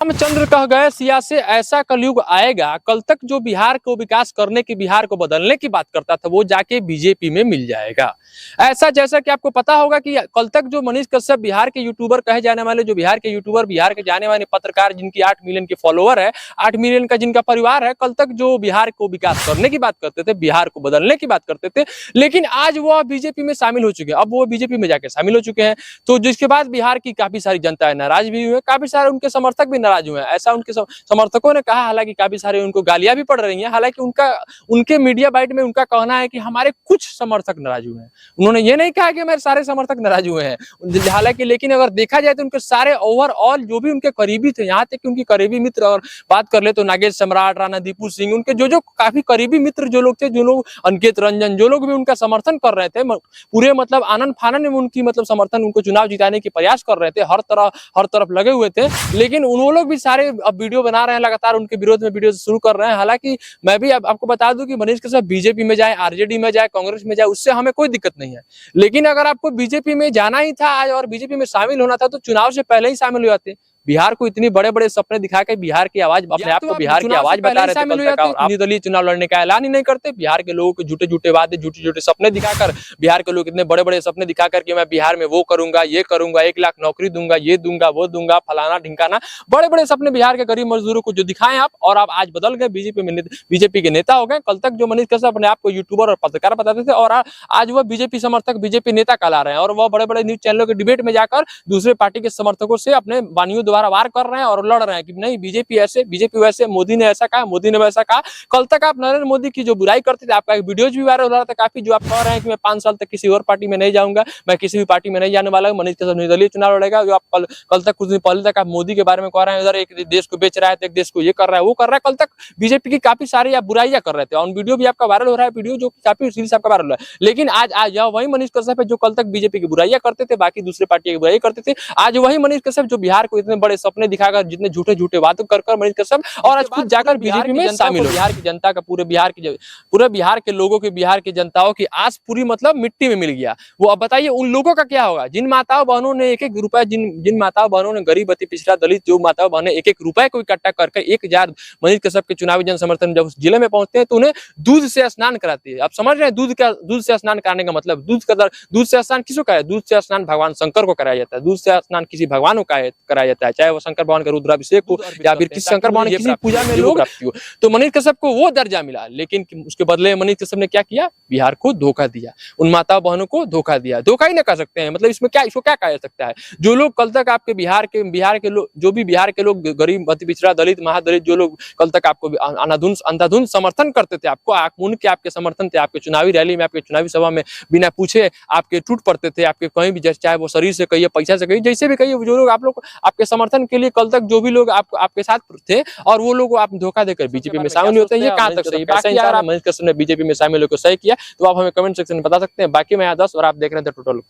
रामचंद्र कह गए सिया से ऐसा कलयुग आएगा, कल तक जो बिहार को विकास करने की, बिहार को बदलने की बात करता था वो जाके बीजेपी में मिल जाएगा। ऐसा जैसा कि आपको पता होगा कि कल तक जो मनीष कश्यप बिहार के यूट्यूबर कहे जाने वाले, जो बिहार के यूट्यूबर, बिहार के जाने वाले पत्रकार जिनकी 8 मिलियन के फॉलोअर है, 8 मिलियन का जिनका परिवार है, कल तक जो बिहार को विकास करने की बात करते थे, बिहार को बदलने की बात करते थे, लेकिन आज वो बीजेपी में शामिल हो चुके हैं। अब वो बीजेपी में जाके शामिल हो चुके हैं, तो जिसके बाद बिहार की काफी सारी जनता नाराज भी हुई है, काफी सारे उनके समर्थक भी नाराज हुए हैं। ऐसा उनके समर्थकों ने कहा, हालांकि काफी सारे उनको गालियां भी पड़ रही हैं। हालांकि उनके मीडिया बाइट में उनका कहना है कि हमारे कुछ समर्थक नाराज हुए हैं। उन्होंने ये नहीं कहा कि हमारे सारे समर्थक नाराज हुए हैं, हालांकि लेकिन अगर देखा जाए तो उनके सारे ओवरऑल जो भी उनके करीबी थे, यहाँ तक कि उनकी करीबी मित्र, और बात कर ले तो नागेश सम्राट, राणा दीपू सिंह, उनके जो काफी करीबी मित्र जो लोग थे, जो लोग अंकित रंजन, जो लोग भी उनका समर्थन कर रहे थे, पूरे मतलब आनंद फानन में उनकी मतलब समर्थन, उनको चुनाव जिताने की प्रयास कर रहे थे, हर तरफ लगे हुए थे। लेकिन उन लोग भी सारे अब वीडियो बना रहे हैं, लगातार उनके विरोध में वीडियो शुरू कर रहे हैं। हालांकि मैं भी आपको बता दूं कि मनीष कश्यप बीजेपी में जाए, आरजेडी में जाए, कांग्रेस में जाए, उससे हमें कोई दिक्कत नहीं है। लेकिन अगर आपको बीजेपी में जाना ही था आज और बीजेपी में शामिल होना था तो चुनाव से पहले ही शामिल हो जाते। बिहार को इतनी बड़े बड़े सपने दिखा के बिहार की आवाज, अपने आप को बिहार की आवाज बता रहे थे, निर्दलीय चुनाव लड़ने का ऐलान ही नहीं करते। बिहार के लोगों को झूठे झूठे वादे, झूठे झूठे सपने दिखाकर, बिहार के लोग इतने बड़े बड़े सपने दिखाकर कि मैं बिहार में वो करूंगा, ये करूंगा, 1 लाख नौकरी दूंगा, ये दूंगा, वो दूंगा, फलाना ढिंकाना, बड़े बड़े सपने बिहार के गरीब मजदूरों को जो दिखाएं आप, और आप आज बदल गए, बीजेपी के नेता हो गए। कल तक जो मनीष कश्यप अपने आप को यूट्यूबर और पत्रकार बताते थे, और आज वह बीजेपी समर्थक, बीजेपी नेता कहला रहे हैं, और वह बड़े बड़े न्यूज चैनलों के डिबेट में जाकर दूसरे पार्टी के समर्थकों से अपने वानियों द्वारा वार कर रहे हैं और लड़ रहे हैं कि नहीं बीजेपी ऐसे, बीजेपी वैसे, मोदी ने ऐसा कहा, मोदी ने वैसा कहा। कल तक आप नरेंद्र मोदी की जो बुराई करते थे, आपका एक वीडियोज भी वायरल हो रहा था काफी, जो आप कह रहे हैं कि मैं 5 साल तक किसी और पार्टी में नहीं जाऊंगा, मैं किसी भी पार्टी में नहीं जाने वाला हूं, मनीष कश्यप निर्दलीय चुनाव लड़ेगा। जो आप कल तक, कुछ दिन पहले तक आप मोदी के बारे में कह रहे हैं, उधर एक देश को बेच रहा है, एक देश को ये कर रहा है, वो कर रहा है। कल तक बीजेपी की काफी सारी आप बुराइयां कर रहे थे, और वीडियो भी आपका वायरल हो रहा है, वीडियो जो काफी सीरीज आपका वायरल हो रहा है। लेकिन आज वही मनीष कश्यप है जो कल तक बीजेपी की बुराइयां करते थे, बाकी दूसरे पार्टी की बुराई करते थे। आज वही मनीष कश्यप जो बिहार को इतने बड़े सपने दिखाकर, जितने झूठे झूठे वादे कर मनीष कश्यप, और आज खुद जाकर बीजेपी में शामिल हो। बिहार की जनता का, पूरे बिहार के लोगों की, बिहार की जनताओं की आस पूरी मतलब मिट्टी में मिल गया। वो अब बताइए उन लोगों का क्या होगा, जिन माताओं बहनों ने 1-1 रुपया, जिन माताओं बहनों ने, गरीब, अति पिछड़ा, दलित जो माताओं बहनें 1-1 रुपए को इकट्ठा करके 1000 मनीष कश्यप के चुनावी जन समर्थन जब उस जिले में पहुंचते हैं तो उन्हें दूध से स्नान कराती है। आप समझ रहे हैं दूध से स्नान कराने का मतलब, दूध से स्नान किसको कराया? दूध से स्नान भगवान शंकर को कराया जाता है। दूध से स्नान किसी भगवान को कराया जाता है, चाहे वो शंकर भगवान का रुद्राभिषेक हो या फिर किसी शंकर भगवान की पूजा में लोग प्राप्ति हो। तो मनीष कश्यप को वो दर्जा मिला, लेकिन उसके बदले मनीष कश्यप ने क्या किया? बिहार को धोखा दिया, उन माता बहनों को धोखा दिया। धोखा ही ना कह सकते हैं, मतलब इसको क्या कहा जा सकता है? जो लोग कल तक आपके बिहार के लोग, जो भी बिहार के लोग गरीब, अति पिछड़ा, दलित, महादलित, जो लोग कल तक आपको अंधाधुंध समर्थन करते थे, आपको उनके आपके समर्थन थे, आपके चुनावी रैली में, आपके चुनावी सभा में बिना पूछे आपके टूट पड़ते थे, आपके कहीं भी, चाहे वो शरीर से कहिए, पैसा से कहिए, जैसे भी कहिए, जो लोग आप लोग आपके समर्थन के लिए कल तक जो भी लोग आपके साथ थे, और वो लोग आप धोखा देकर बीजेपी में शामिल होते हैं, ये कहां तक सही? बाकी अगर मनीष कश्यप ने बीजेपी में शामिल होकर सही किया तो आप हमें कमेंट सेक्शन में बता सकते हैं। बाकी मैं यहाँ 10 और आप देख रहे थे टोटल।